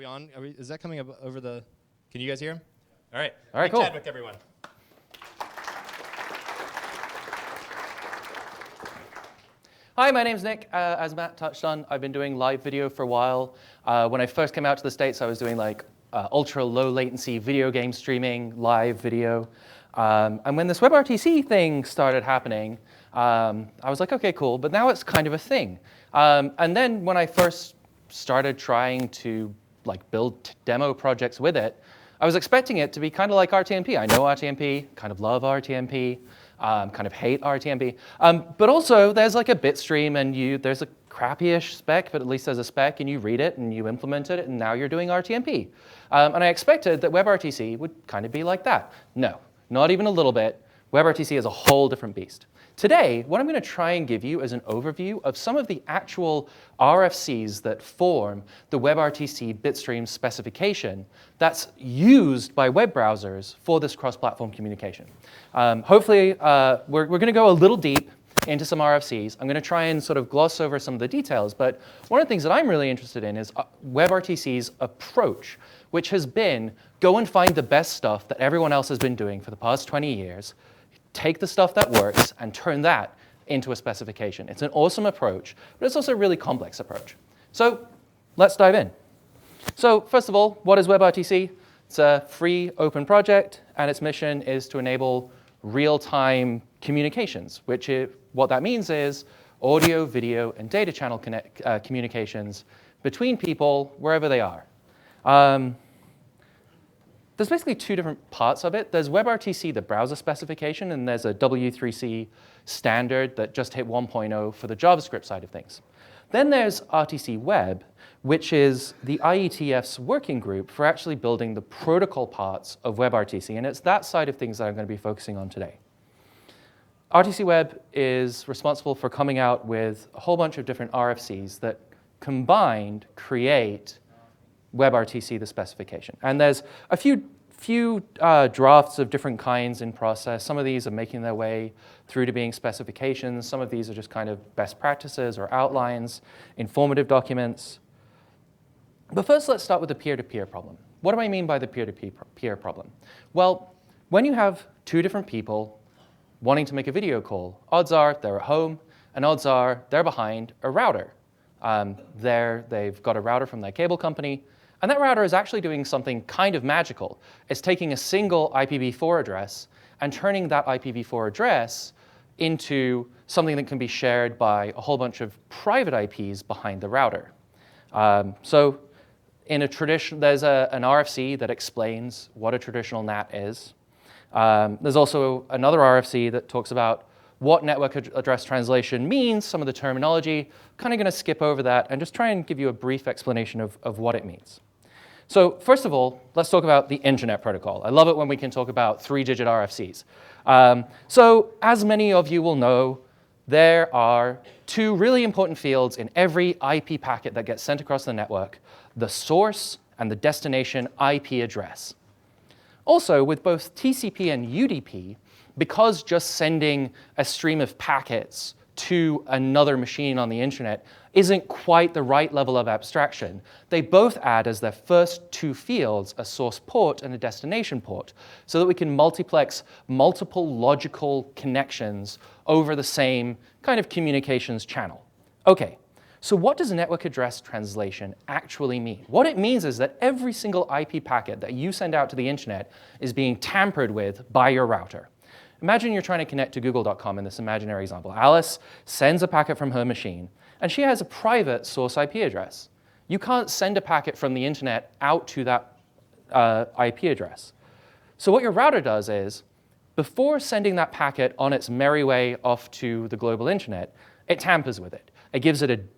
we on? Is that coming up over the? Can you guys hear him? All right. All right, cool. Chadwick, everyone. Hi, my name's Nick. As Matt touched on, I've been doing live video for a while. When I first came out to the States, I was doing like ultra low latency video game streaming, live video. And when this WebRTC thing started happening, I was like, okay, cool. But now it's kind of a thing. And then when I first started trying to build demo projects with it, I was expecting it to be kind of like RTMP. I know RTMP, kind of love RTMP, kind of hate RTMP. But also, there's like a bit stream, and there's a crappy-ish spec, but at least there's a spec, and you read it, and you implemented it, and now you're doing RTMP. And I expected that WebRTC would kind of be like that. No, not even a little bit. WebRTC is a whole different beast. Today, what I'm going to try and give you is an overview of some of the actual RFCs that form the WebRTC bitstream specification that's used by web browsers for this cross-platform communication. Hopefully, we're going to go a little deep into some RFCs. I'm going to try and sort of gloss over some of the details, but one of the things that I'm really interested in is WebRTC's approach, which has been go and find the best stuff that everyone else has been doing for the past 20 years, take the stuff that works and turn that into a specification. It's an awesome approach, but it's also a really complex approach. So let's dive in. So first of all, what is WebRTC? It's a free open project, and its mission is to enable real-time communications, what that means is audio, video, and data channel communications between people wherever they are. There's basically two different parts of it. There's WebRTC, the browser specification, and there's a W3C standard that just hit 1.0 for the JavaScript side of things. Then there's RTC Web, which is the IETF's working group for actually building the protocol parts of WebRTC, and it's that side of things that I'm going to be focusing on today. RTC Web is responsible for coming out with a whole bunch of different RFCs that combined create WebRTC, the specification. And there's a few drafts of different kinds in process. Some of these are making their way through to being specifications. Some of these are just kind of best practices or outlines, informative documents. But first, let's start with the peer-to-peer problem. What do I mean by the peer-to-peer problem? Well, when you have two different people wanting to make a video call, odds are they're at home, and odds are they're behind a router. They've got a router from their cable company, and that router is actually doing something kind of magical. It's taking a single IPv4 address and turning that IPv4 address into something that can be shared by a whole bunch of private IPs behind the router. So in a tradition, there's an RFC that explains what a traditional NAT is. There's also another RFC that talks about what network address translation means, some of the terminology. Kind of going to skip over that and just try and give you a brief explanation of what it means. So first of all, let's talk about the internet protocol. I love it when we can talk about 3-digit RFCs. So as many of you will know, there are two really important fields in every IP packet that gets sent across the network, the source and the destination IP address. Also, with both TCP and UDP, because just sending a stream of packets to another machine on the internet isn't quite the right level of abstraction, they both add as their first two fields a source port and a destination port, so that we can multiplex multiple logical connections over the same kind of communications channel. Okay, so what does network address translation actually mean? What it means is that every single IP packet that you send out to the internet is being tampered with by your router. Imagine you're trying to connect to google.com in this imaginary example. Alice sends a packet from her machine, and she has a private source IP address. You can't send a packet from the internet out to that IP address. So what your router does is, before sending that packet on its merry way off to the global internet, it tampers with it. It gives it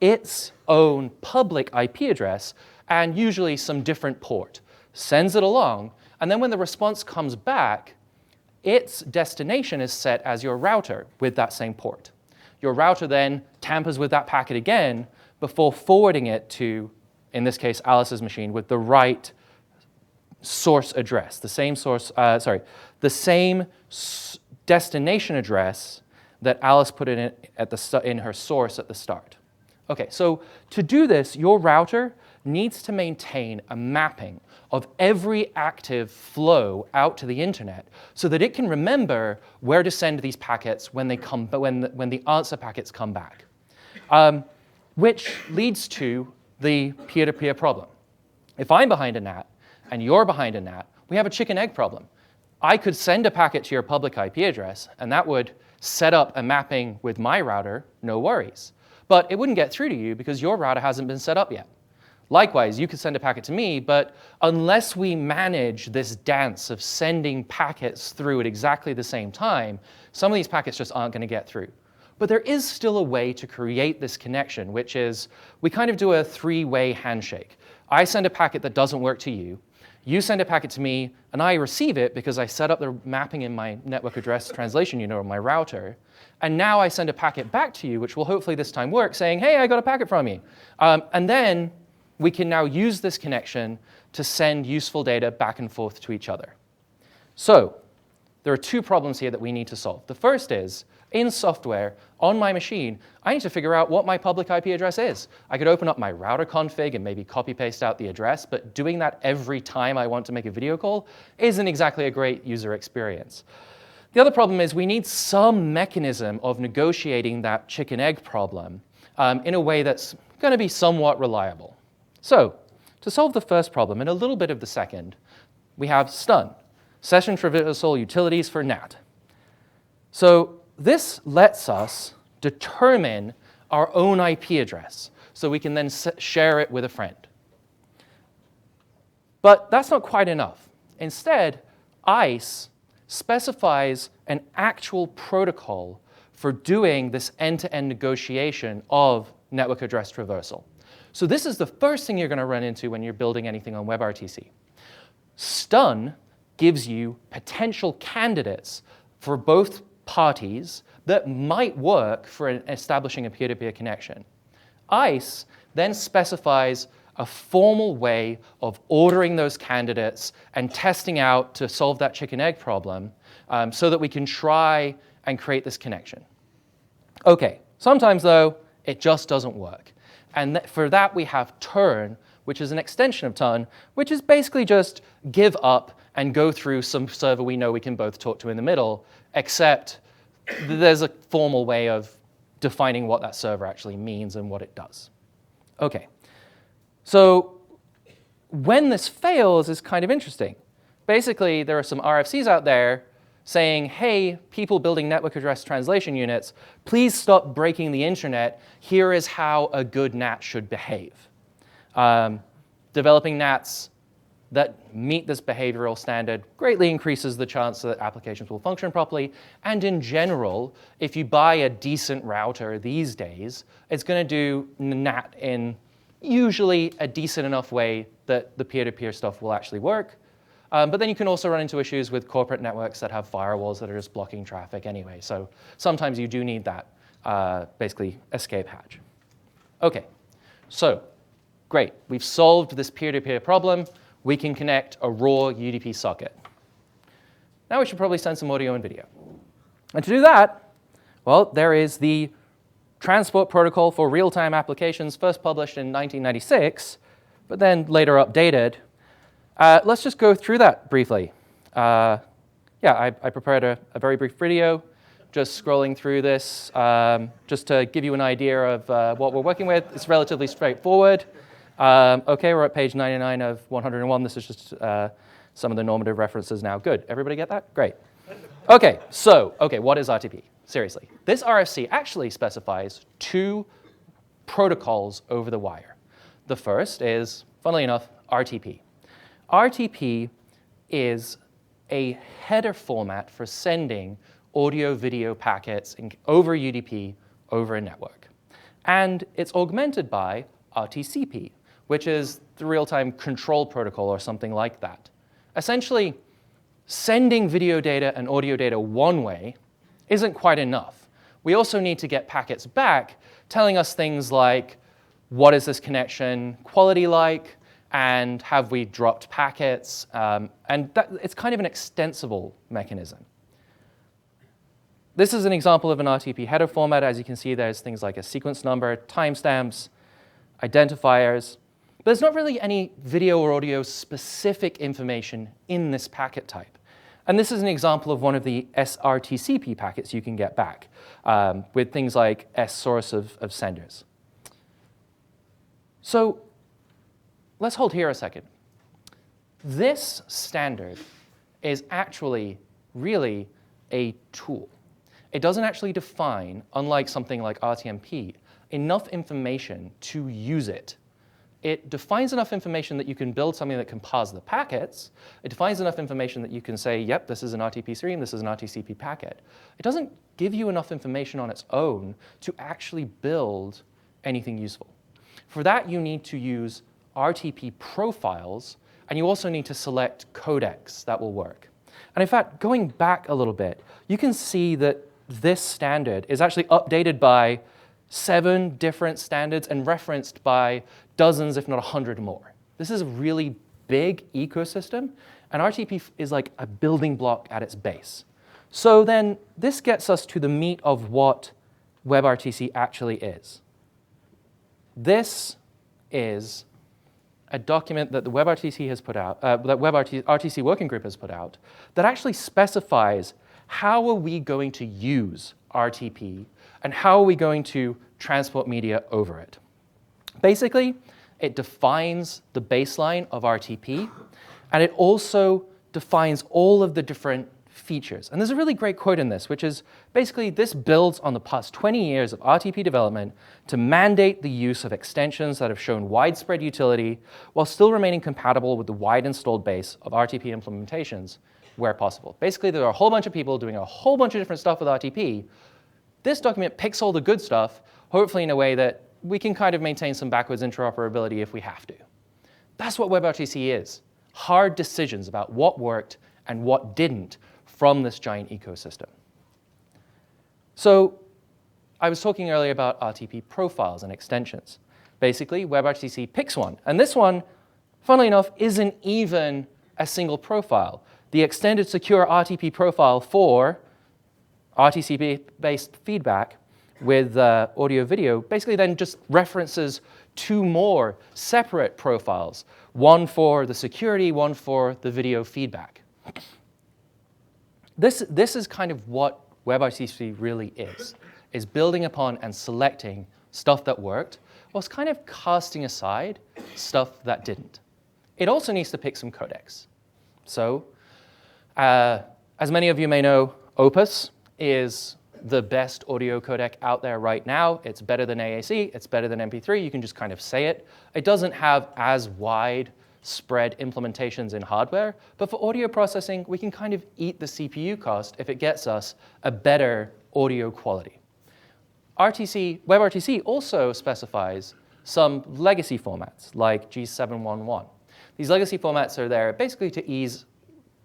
its own public IP address and usually some different port, sends it along, and then when the response comes back, its destination is set as your router with that same port. Your router then tampers with that packet again before forwarding it to, in this case, Alice's machine with the right source address, the same destination address that Alice put in her source at the start. Okay, so to do this, your router needs to maintain a mapping of every active flow out to the internet so that it can remember where to send these packets when the answer packets come back, which leads to the peer-to-peer problem. If I'm behind a NAT and you're behind a NAT, we have a chicken-egg problem. I could send a packet to your public IP address, and that would set up a mapping with my router, no worries. But it wouldn't get through to you because your router hasn't been set up yet. Likewise, you could send a packet to me, but unless we manage this dance of sending packets through at exactly the same time, some of these packets just aren't going to get through. But there is still a way to create this connection, which is we kind of do a three-way handshake. I send a packet that doesn't work to you. You send a packet to me, and I receive it because I set up the mapping in my network address translation unit or my router. And now I send a packet back to you, which will hopefully this time work, saying, hey, I got a packet from you. And then we can now use this connection to send useful data back and forth to each other. So there are two problems here that we need to solve. The first is, in software, on my machine, I need to figure out what my public IP address is. I could open up my router config and maybe copy-paste out the address, but doing that every time I want to make a video call isn't exactly a great user experience. The other problem is we need some mechanism of negotiating that chicken-egg problem in a way that's going to be somewhat reliable. So to solve the first problem and a little bit of the second, we have STUN, Session Traversal Utilities for NAT. So this lets us determine our own IP address so we can then share it with a friend. But that's not quite enough. Instead, ICE specifies an actual protocol for doing this end-to-end negotiation of network address traversal. So this is the first thing you're going to run into when you're building anything on WebRTC. STUN gives you potential candidates for both parties that might work for establishing a peer-to-peer connection. ICE then specifies a formal way of ordering those candidates and testing out to solve that chicken-egg problem so that we can try and create this connection. OK, sometimes, though, it just doesn't work. And for that, we have turn, which is an extension of TUN, which is basically just give up and go through some server we know we can both talk to in the middle, except there's a formal way of defining what that server actually means and what it does. OK, so when this fails is kind of interesting. Basically, there are some RFCs out there saying, hey, people building network address translation units, please stop breaking the internet. Here is how a good NAT should behave. Developing NATs that meet this behavioral standard greatly increases the chance that applications will function properly. And in general, if you buy a decent router these days, it's going to do NAT in usually a decent enough way that the peer-to-peer stuff will actually work. But then you can also run into issues with corporate networks that have firewalls that are just blocking traffic anyway. So sometimes you do need that basically escape hatch. OK, so great. We've solved this peer-to-peer problem. We can connect a raw UDP socket. Now we should probably send some audio and video. And to do that, well, there is the Transport Protocol for Real-Time Applications, first published in 1996, but then later updated. Let's just go through that briefly. I prepared a very brief video, just scrolling through this, just to give you an idea of what we're working with. It's relatively straightforward. OK, we're at page 99 of 101. This is just some of the normative references now. Good. Everybody get that? Great. OK, so what is RTP? Seriously. This RFC actually specifies two protocols over the wire. The first is, funnily enough, RTP. RTP is a header format for sending audio-video packets over UDP over a network. And it's augmented by RTCP, which is the real-time control protocol or something like that. Essentially, sending video data and audio data one way isn't quite enough. We also need to get packets back telling us things like, what is this connection quality like? And have we dropped packets? And it's kind of an extensible mechanism. This is an example of an RTP header format. As you can see, there's things like a sequence number, timestamps, identifiers. But there's not really any video or audio specific information in this packet type. And this is an example of one of the sRTCP packets you can get back with things like source of senders. So let's hold here a second. This standard is actually really a tool. It doesn't actually define, unlike something like RTMP, enough information to use it. It defines enough information that you can build something that can parse the packets. It defines enough information that you can say, yep, this is an RTP stream, this is an RTCP packet. It doesn't give you enough information on its own to actually build anything useful. For that, you need to use RTP profiles, and you also need to select codecs that will work. And in fact, going back a little bit, you can see that this standard is actually updated by 7 different standards and referenced by dozens, if not 100 more. This is a really big ecosystem, and RTP is like a building block at its base. So then this gets us to the meat of what WebRTC actually is. This is a document that the WebRTC has put out, that WebRTC Working Group has put out, that actually specifies how are we going to use RTP and how are we going to transport media over it. Basically, it defines the baseline of RTP, and it also defines all of the different features. And there's a really great quote in this, which is basically this builds on the past 20 years of RTP development to mandate the use of extensions that have shown widespread utility while still remaining compatible with the wide installed base of RTP implementations where possible. Basically, there are a whole bunch of people doing a whole bunch of different stuff with RTP. This document picks all the good stuff, hopefully in a way that we can kind of maintain some backwards interoperability if we have to. That's what WebRTC is. Hard decisions about what worked and what didn't from this giant ecosystem. So I was talking earlier about RTP profiles and extensions. Basically, WebRTC picks one. And this one, funnily enough, isn't even a single profile. The extended secure RTP profile for RTC-based feedback with audio video basically then just references 2 more separate profiles, one for the security, one for the video feedback. This is kind of what WebRTC really is building upon and selecting stuff that worked, whilst kind of casting aside stuff that didn't. It also needs to pick some codecs. So, as many of you may know, Opus is the best audio codec out there right now. It's better than AAC, it's better than MP3, you can just kind of say it. It doesn't have as widespread implementations in hardware, but for audio processing, we can kind of eat the CPU cost if it gets us a better audio quality. WebRTC also specifies some legacy formats like G711. These legacy formats are there basically to ease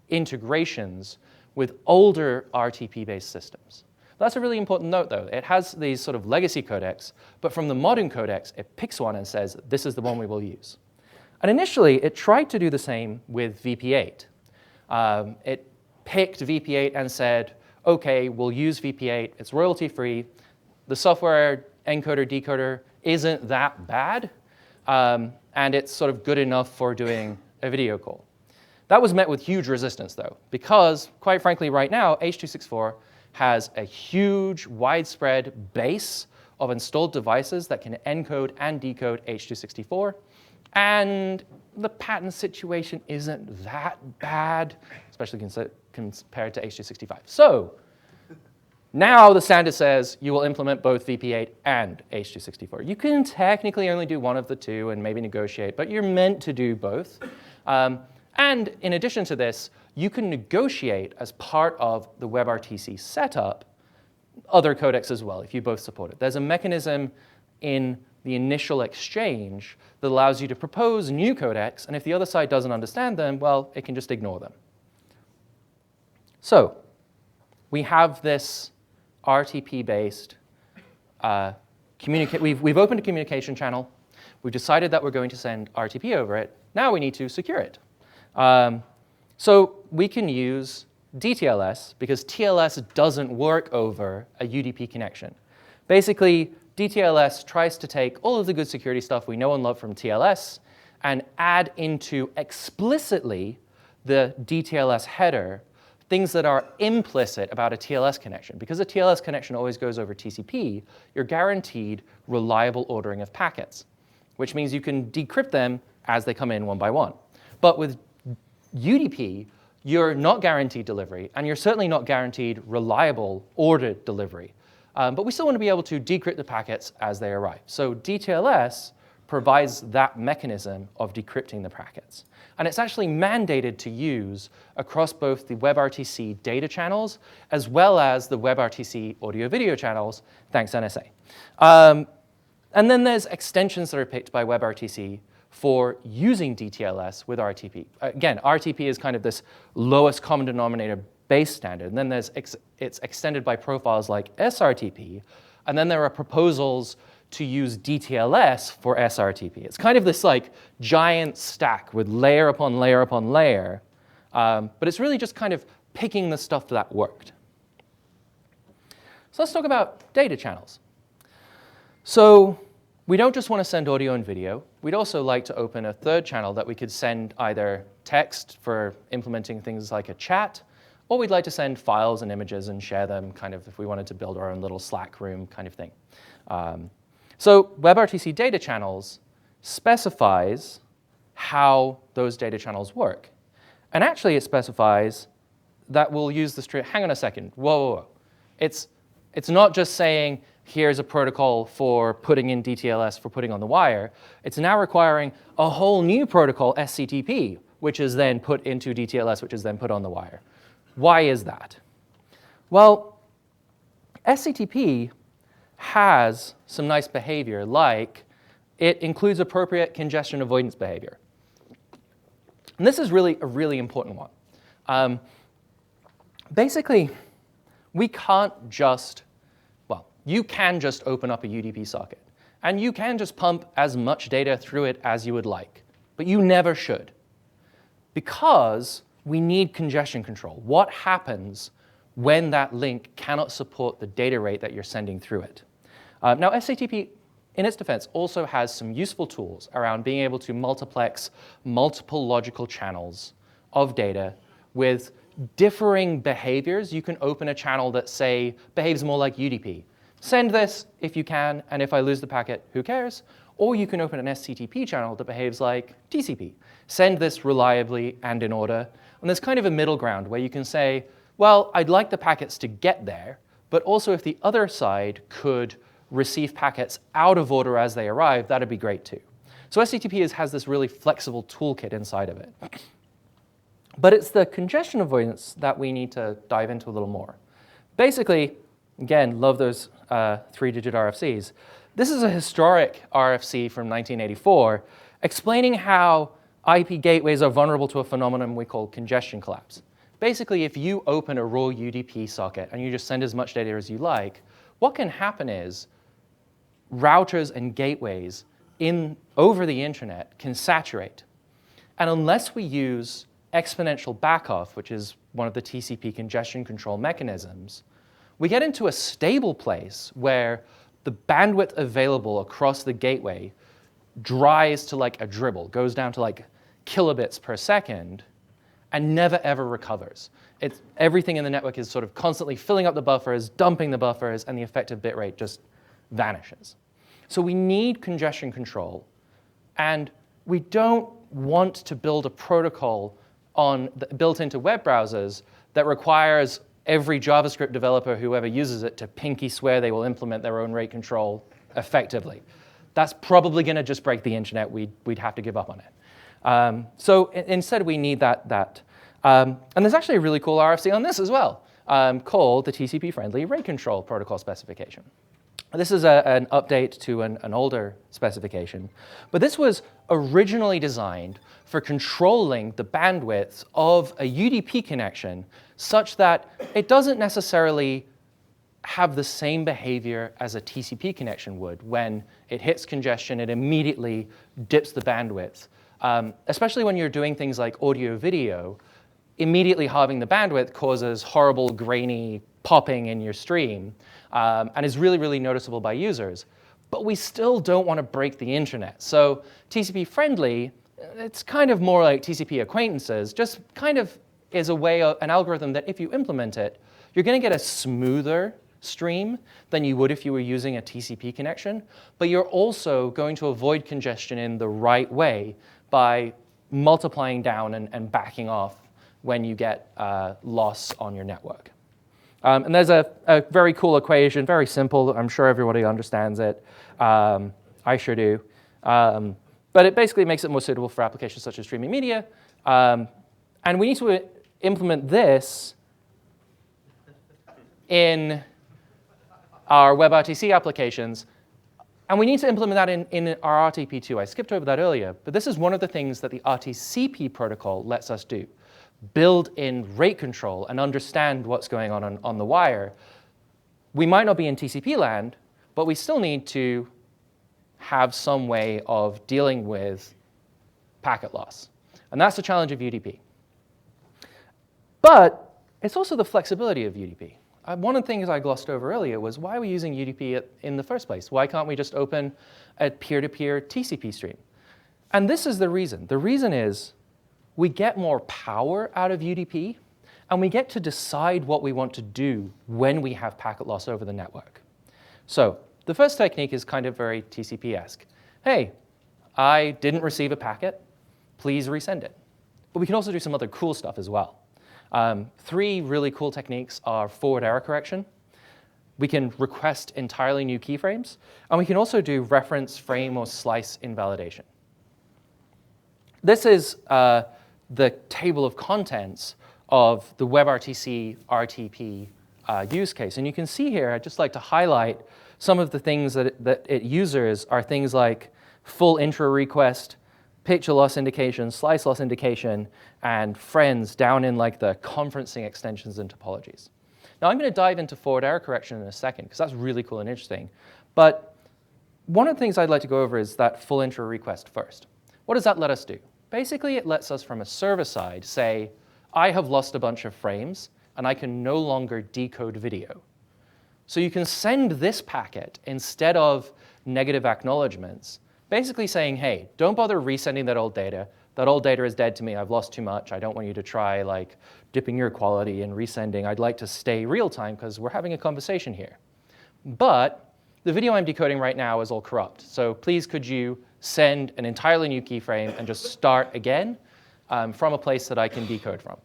integrations with older RTP-based systems. That's a really important note, though. It has these sort of legacy codecs, but from the modern codecs, it picks one and says, this is the one we will use. And initially, it tried to do the same with VP8. It picked VP8 and said, OK, we'll use VP8. It's royalty-free. The software encoder, decoder isn't that bad, and it's sort of good enough for doing a video call. That was met with huge resistance, though, because, quite frankly, right now, H.264 has a huge, widespread base of installed devices that can encode and decode H.264. And the patent situation isn't that bad, especially compared to H.265. So now the standard says you will implement both VP8 and H.264. You can technically only do one of the two and maybe negotiate, but you're meant to do both. And in addition to this, you can negotiate as part of the WebRTC setup other codecs as well if you both support it. There's a mechanism in the initial exchange that allows you to propose new codecs, and if the other side doesn't understand them, well, it can just ignore them. So we have this RTP-based we've opened a communication channel. We've decided that we're going to send RTP over it. Now we need to secure it. So we can use DTLS because TLS doesn't work over a UDP connection. Basically, DTLS tries to take all of the good security stuff we know and love from TLS and add into explicitly the DTLS header things that are implicit about a TLS connection. Because a TLS connection always goes over TCP, you're guaranteed reliable ordering of packets, which means you can decrypt them as they come in one by one. But with UDP, you're not guaranteed delivery, and you're certainly not guaranteed reliable ordered delivery. But we still want to be able to decrypt the packets as they arrive. So DTLS provides that mechanism of decrypting the packets. And it's actually mandated to use across both the WebRTC data channels as well as the WebRTC audio-video channels, thanks NSA. And then there's extensions that are picked by WebRTC for using DTLS with RTP. Again, RTP is kind of this lowest common denominator base standard. And then it's extended by profiles like SRTP. And then there are proposals to use DTLS for SRTP. It's kind of this like giant stack with layer upon layer upon layer. But it's really just kind of picking the stuff that worked. So let's talk about data channels. So we don't just want to send audio and video. We'd also like to open a third channel that we could send either text for implementing things like a chat, or we'd like to send files and images and share them kind of if we wanted to build our own little Slack room kind of thing. So WebRTC data channels specifies how those data channels work. And actually it specifies that we'll use the string. Hang on a second. Whoa, whoa, whoa. It's not just saying, here's a protocol for putting in DTLS for putting on the wire. It's now requiring a whole new protocol, SCTP, which is then put into DTLS, which is then put on the wire. Why is that? Well, SCTP has some nice behavior, like it includes appropriate congestion avoidance behavior. And this is really a really important one. Basically, we can't just, well, you can just open up a UDP socket, and you can just pump as much data through it as you would like, but you never should, because we need congestion control. What happens when that link cannot support the data rate that you're sending through it? Now, SCTP, in its defense, also has some useful tools around being able to multiplex multiple logical channels of data with differing behaviors. You can open a channel that, say, behaves more like UDP. Send this if you can, and if I lose the packet, who cares? Or you can open an SCTP channel that behaves like TCP. Send this reliably and in order. And there's kind of a middle ground where you can say, well, I'd like the packets to get there, but also if the other side could receive packets out of order as they arrive, that'd be great too. So SCTP has this really flexible toolkit inside of it. But it's the congestion avoidance that we need to dive into a little more. Basically, again, love those 3-digit RFCs. This is a historic RFC from 1984 explaining how IP gateways are vulnerable to a phenomenon we call congestion collapse. Basically, if you open a raw UDP socket and you just send as much data as you like, what can happen is routers and gateways over the internet can saturate. And unless we use exponential backoff, which is one of the TCP congestion control mechanisms, we get into a stable place where the bandwidth available across the gateway dries to like a dribble, goes down to like kilobits per second, and never ever recovers. Everything in the network is sort of constantly filling up the buffers, dumping the buffers, and the effective bit rate just vanishes. So we need congestion control, and we don't want to build a protocol built into web browsers that requires every JavaScript developer, whoever uses it, to pinky swear they will implement their own rate control effectively. That's probably going to just break the internet. We'd have to give up on it. So instead, we need that. And there's actually a really cool RFC on this as well, called the TCP-friendly rate control protocol specification. This is an update to an older specification. But this was originally designed for controlling the bandwidth of a UDP connection such that it doesn't necessarily have the same behavior as a TCP connection would. When it hits congestion, it immediately dips the bandwidth. Especially when you're doing things like audio-video, immediately halving the bandwidth causes horrible, grainy popping in your stream, and is really, really noticeable by users. But we still don't want to break the internet. So TCP-friendly it's kind of more like TCP acquaintances, just kind of is a way, an algorithm that if you implement it, you're going to get a smoother stream than you would if you were using a TCP connection, but you're also going to avoid congestion in the right way by multiplying down and backing off when you get loss on your network. And there's a very cool equation, very simple. I'm sure everybody understands it. I sure do. But it basically makes it more suitable for applications such as streaming media. And we need to implement this in our WebRTC applications. And we need to implement that in our RTP2. I skipped over that earlier. But this is one of the things that the RTCP protocol lets us do. Build in rate control and understand what's going on the wire. We might not be in TCP land, but we still need to have some way of dealing with packet loss. And that's the challenge of UDP. But it's also the flexibility of UDP. One of the things I glossed over earlier was why are we using UDP in the first place? Why can't we just open a peer-to-peer TCP stream? And this is the reason. The reason is we get more power out of UDP, and we get to decide what we want to do when we have packet loss over the network. So the first technique is kind of very TCP-esque. Hey, I didn't receive a packet. Please resend it. But we can also do some other cool stuff as well. 3 really cool techniques are forward error correction. We can request entirely new keyframes. And we can also do reference frame or slice invalidation. This is the table of contents of the WebRTC RTP use case. And you can see here, I'd just like to highlight some of the things that it uses are things like full intro request, picture loss indication, slice loss indication, and friends down in like the conferencing extensions and topologies. Now I'm going to dive into forward error correction in a second because that's really cool and interesting. But one of the things I'd like to go over is that full intro request first. What does that let us do? Basically, it lets us from a server side say, I have lost a bunch of frames and I can no longer decode video. So you can send this packet instead of negative acknowledgements, basically saying, hey, don't bother resending that old data. That old data is dead to me. I've lost too much. I don't want you to try like dipping your quality and resending. I'd like to stay real time because we're having a conversation here. But the video I'm decoding right now is all corrupt. So please could you send an entirely new keyframe and just start again from a place that I can decode from.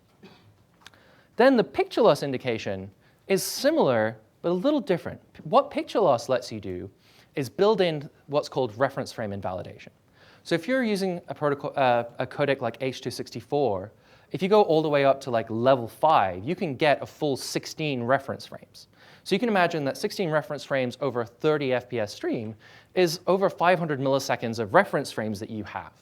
Then the picture loss indication is similar, but a little different. What picture loss lets you do is build in what's called reference frame invalidation. So if you're using a protocol, a codec like H.264, if you go all the way up to like level 5, you can get a full 16 reference frames. So you can imagine that 16 reference frames over a 30 FPS stream is over 500 milliseconds of reference frames that you have.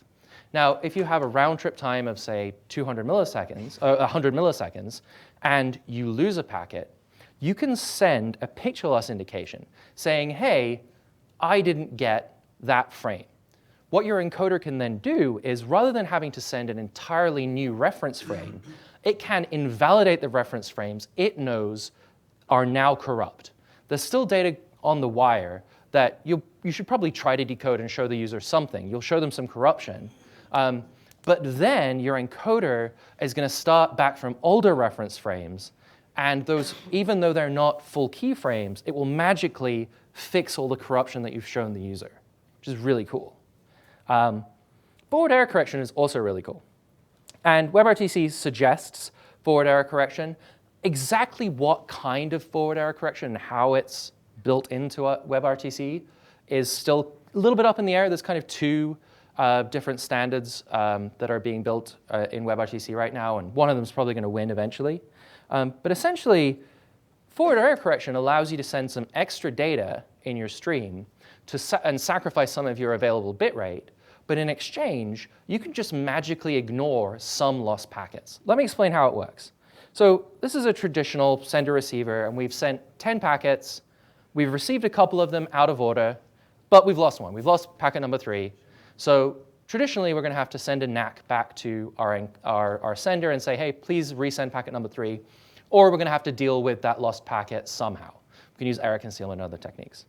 Now, if you have a round trip time of, say, 200 milliseconds, 100 milliseconds, and you lose a packet, you can send a picture loss indication saying, hey, I didn't get that frame. What your encoder can then do is, rather than having to send an entirely new reference frame, it can invalidate the reference frames it knows are now corrupt. There's still data on the wire that you should probably try to decode and show the user something. You'll show them some corruption. But then your encoder is going to start back from older reference frames. And those, even though they're not full keyframes, it will magically fix all the corruption that you've shown the user, which is really cool. Forward error correction is also really cool. And WebRTC suggests forward error correction. Exactly what kind of forward error correction and how it's built into a WebRTC is still a little bit up in the air. There's kind of 2 different standards that are being built in WebRTC right now, and one of them is probably going to win eventually. But essentially, forward error correction allows you to send some extra data in your stream and sacrifice some of your available bit rate. But in exchange, you can just magically ignore some lost packets. Let me explain how it works. So this is a traditional sender-receiver, and we've sent 10 packets. We've received a couple of them out of order, but we've lost one. We've lost packet number 3. So traditionally, we're going to have to send a NAC back to our sender and say, hey, please resend packet number 3. Or we're going to have to deal with that lost packet somehow. We can use error concealment and other techniques.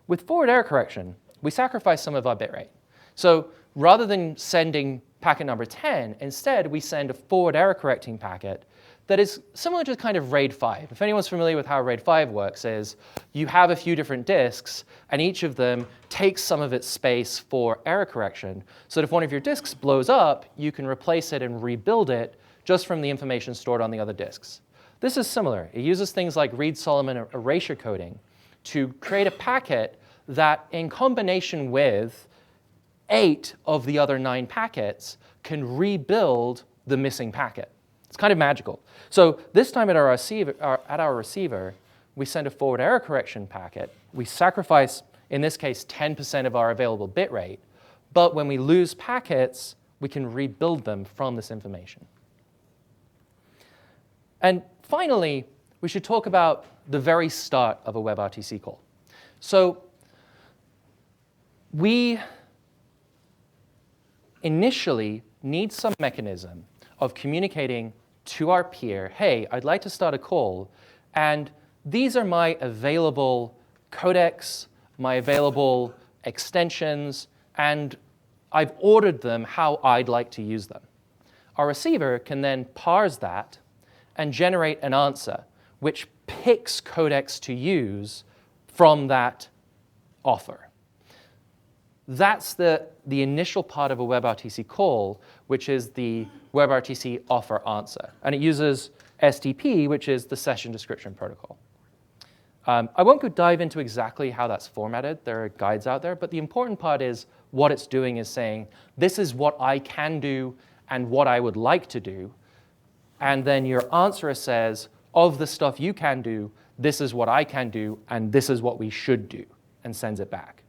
With forward error correction, we sacrifice some of our bit rate. So rather than sending packet number 10, instead we send a forward error correcting packet that is similar to kind of RAID 5. If anyone's familiar with how RAID 5 works, is you have a few different disks, and each of them takes some of its space for error correction, so that if one of your disks blows up, you can replace it and rebuild it just from the information stored on the other disks. This is similar. It uses things like Reed-Solomon erasure coding to create a packet that, in combination with 8 of the other 9 packets, can rebuild the missing packet. It's kind of magical. So this time at our receiver, we send a forward error correction packet. We sacrifice, in this case, 10% of our available bit rate. But when we lose packets, we can rebuild them from this information. And finally, we should talk about the very start of a WebRTC call. So we initially need some mechanism of communicating to our peer, hey, I'd like to start a call, and these are my available codecs, my available extensions, and I've ordered them how I'd like to use them. Our receiver can then parse that and generate an answer which picks codecs to use from that offer. That's the initial part of a WebRTC call, which is the WebRTC offer answer. And it uses SDP, which is the session description protocol. I won't go dive into exactly how that's formatted. There are guides out there. But the important part is what it's doing is saying, this is what I can do and what I would like to do. And then your answer says, of the stuff you can do, this is what I can do, and this is what we should do, and sends it back.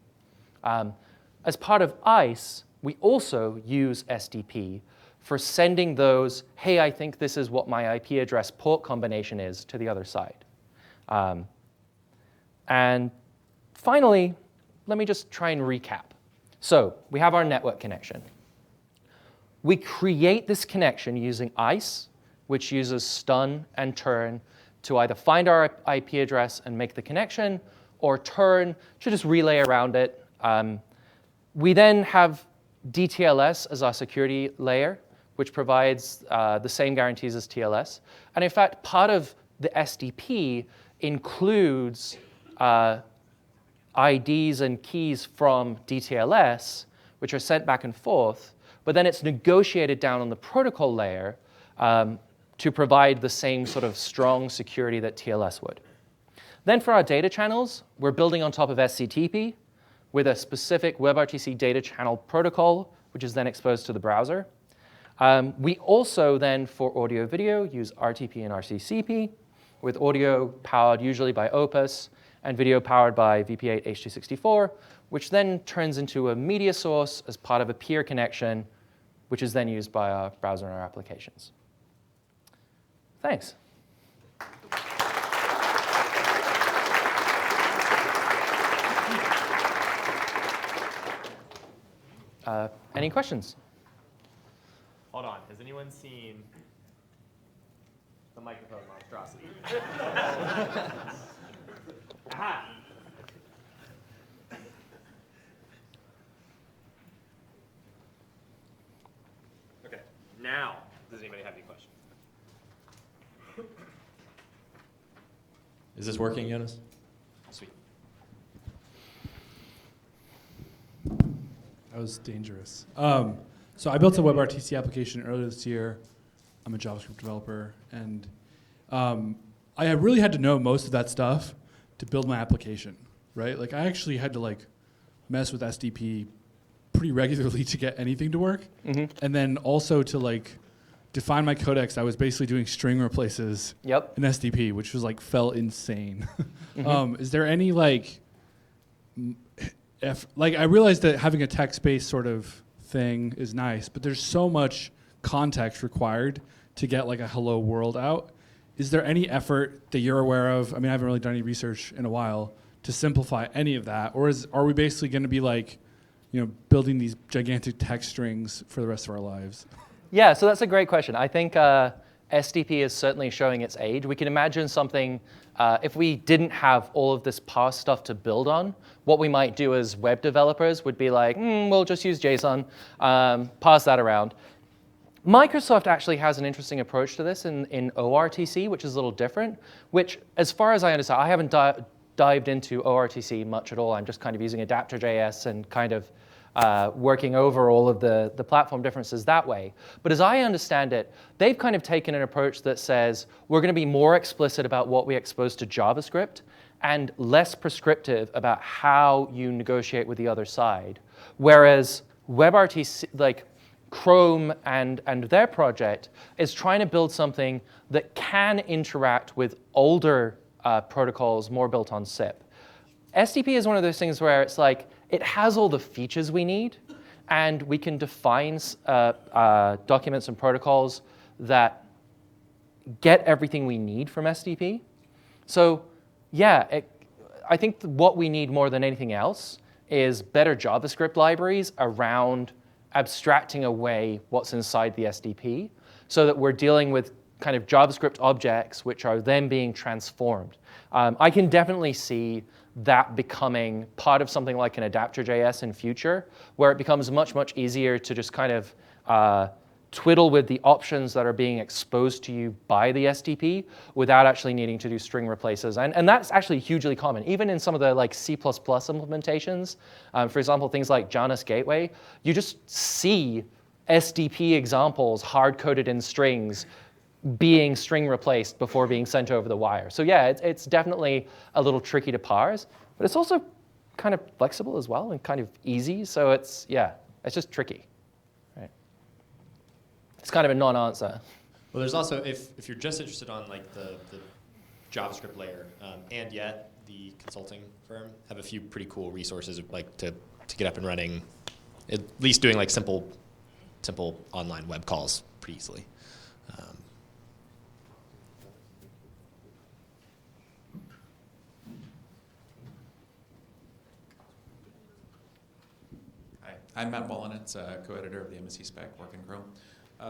As part of ICE, we also use SDP for sending those, hey, I think this is what my IP address port combination is, to the other side. And finally, let me just try and recap. So we have our network connection. We create this connection using ICE, which uses stun and turn to either find our IP address and make the connection, or turn to just relay around it. We then have DTLS as our security layer, which provides the same guarantees as TLS. And in fact, part of the SDP includes IDs and keys from DTLS, which are sent back and forth, but then it's negotiated down on the protocol layer to provide the same sort of strong security that TLS would. Then for our data channels, we're building on top of SCTP with a specific WebRTC data channel protocol, which is then exposed to the browser. We also then, for audio video, use RTP and RCCP, with audio powered usually by Opus and video powered by VP8 H.264, which then turns into a media source as part of a peer connection, which is then used by our browser and our applications. Thanks. Any questions? Hold on. Has anyone seen the microphone monstrosity? Aha! Okay. Now, does anybody have any questions? Is this working, Jonas? Sweet. That was dangerous. So I built a WebRTC application earlier this year. I'm a JavaScript developer, and I really had to know most of that stuff to build my application, right? Like I actually had to like mess with SDP pretty regularly to get anything to work, and then also to like define my codecs. I was basically doing string replaces in SDP, which was like felt insane. Is there any like I realized that having a text-based sort of thing is nice, but there's so much context required to get like a hello world out. Is there any effort that you're aware of? I mean, I haven't really done any research in a while to simplify any of that, or are we basically going to be like, building these gigantic text strings for the rest of our lives? Yeah, so that's a great question. I think SDP is certainly showing its age. We can imagine something, if we didn't have all of this parse stuff to build on, what we might do as web developers would be like, we'll just use JSON, parse that around. Microsoft actually has an interesting approach to this in ORTC, which is a little different, which, as far as I understand, I haven't dived into ORTC much at all. I'm just kind of using Adapter.js and kind of working over all of the platform differences that way. But as I understand it, they've kind of taken an approach that says, we're going to be more explicit about what we expose to JavaScript and less prescriptive about how you negotiate with the other side. Whereas WebRTC, like Chrome and their project, is trying to build something that can interact with older protocols more built on SIP. SDP is one of those things where it's like, it has all the features we need, and we can define documents and protocols that get everything we need from SDP. So yeah, I think what we need more than anything else is better JavaScript libraries around abstracting away what's inside the SDP so that we're dealing with kind of JavaScript objects which are then being transformed. I can definitely see that becoming part of something like an Adapter.js in future, where it becomes much, much easier to just kind of twiddle with the options that are being exposed to you by the SDP without actually needing to do string replaces. And that's actually hugely common. Even in some of the like C++ implementations, for example, things like Janus Gateway, you just see SDP examples hard-coded in strings being string replaced before being sent over the wire. So yeah, it's definitely a little tricky to parse, but it's also kind of flexible as well and kind of easy. So it's just tricky. It's kind of a non-answer. Well, there's also, if you're just interested on like the JavaScript layer, and yet the consulting firm have a few pretty cool resources like to get up and running, at least doing like simple online web calls pretty easily. Hi, I'm Matt Wallenitz, co-editor of the MSC Spec, work in Chrome.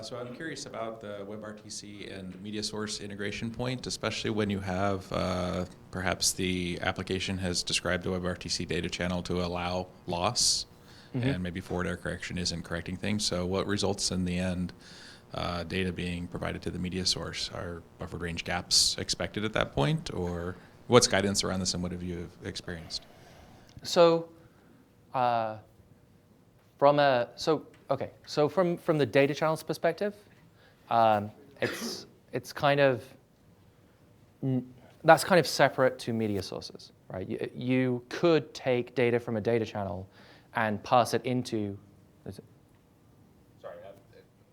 So I'm curious about the WebRTC and media source integration point, especially when you have perhaps the application has described the WebRTC data channel to allow loss, and maybe forward error correction isn't correcting things. So what results in the end, data being provided to the media source? Are buffered range gaps expected at that point, or what's guidance around this and what have you experienced? So from the data channels perspective, it's kind of that's kind of separate to media sources, right? You could take data from a data channel and pass it into. Sorry,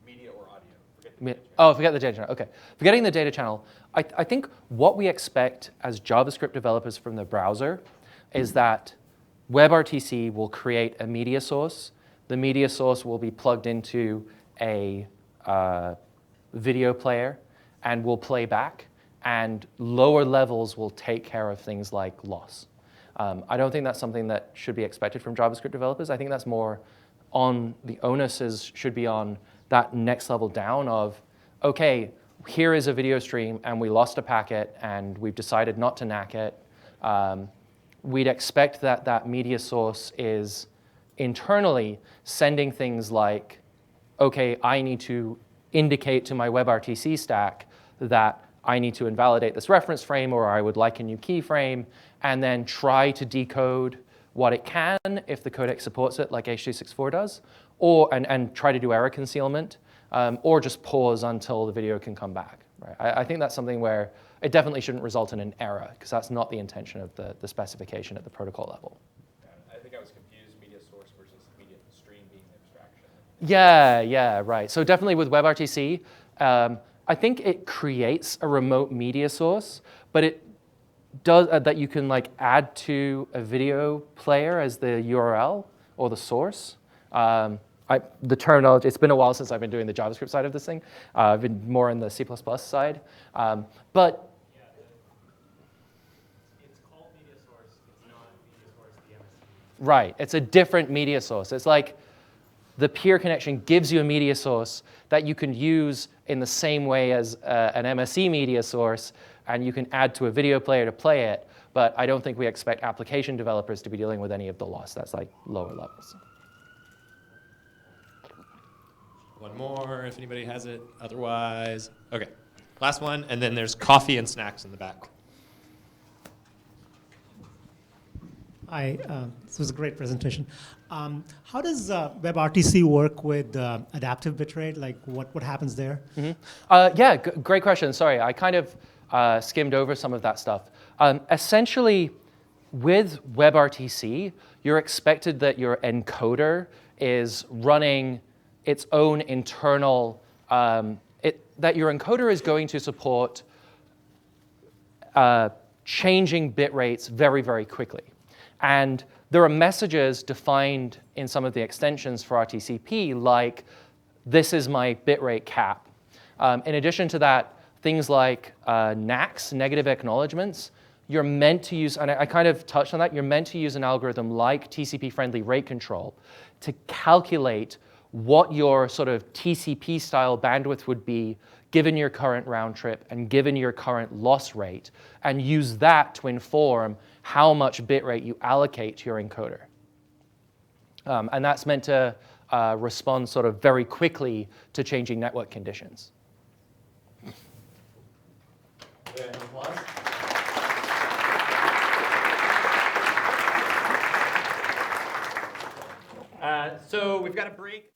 media or audio? Forget the data channel. Okay, forgetting the data channel. I think what we expect as JavaScript developers from the browser is that WebRTC will create a media source. The media source will be plugged into a video player and will play back, and lower levels will take care of things like loss. I don't think that's something that should be expected from JavaScript developers. I think that's more on the onus should be on that next level down of, okay, here is a video stream and we lost a packet and we've decided not to knack it. We'd expect that that media source is internally sending things like, okay, I need to indicate to my WebRTC stack that I need to invalidate this reference frame, or I would like a new keyframe, and then try to decode what it can if the codec supports it, like H.264 does, and try to do error concealment, or just pause until the video can come back. Right? I think that's something where it definitely shouldn't result in an error, because that's not the intention of the specification at the protocol level. I think I was confused, media source versus media stream being the abstraction. Yeah, right. So definitely with WebRTC, I think it creates a remote media source, but it does that you can like add to a video player as the URL or the source. The terminology, it's been a while since I've been doing the JavaScript side of this thing. I've been more in the C++ side. But it's called media source, it's not media source the MSC. right, it's a different media source. It's like, the peer connection gives you a media source that you can use in the same way as an MSE media source, and you can add to a video player to play it. But I don't think we expect application developers to be dealing with any of the loss. That's like lower levels. One more, if anybody has it. Otherwise, okay. Last one, and then there's coffee and snacks in the back. Hi, this was a great presentation. How does WebRTC work with adaptive bitrate? Like, what happens there? Yeah, great question. Sorry, I kind of skimmed over some of that stuff. Essentially, with WebRTC, you're expected that your encoder is running its own internal, that your encoder is going to support changing bit rates very, very quickly. And there are messages defined in some of the extensions for RTCP, like, this is my bitrate cap. In addition to that, things like NACs, negative acknowledgements, you're meant to use, and I kind of touched on that, you're meant to use an algorithm like TCP-friendly rate control to calculate what your sort of TCP-style bandwidth would be given your current round trip and given your current loss rate, and use that to inform how much bitrate you allocate to your encoder. And that's meant to respond sort of very quickly to changing network conditions. So we've got a break.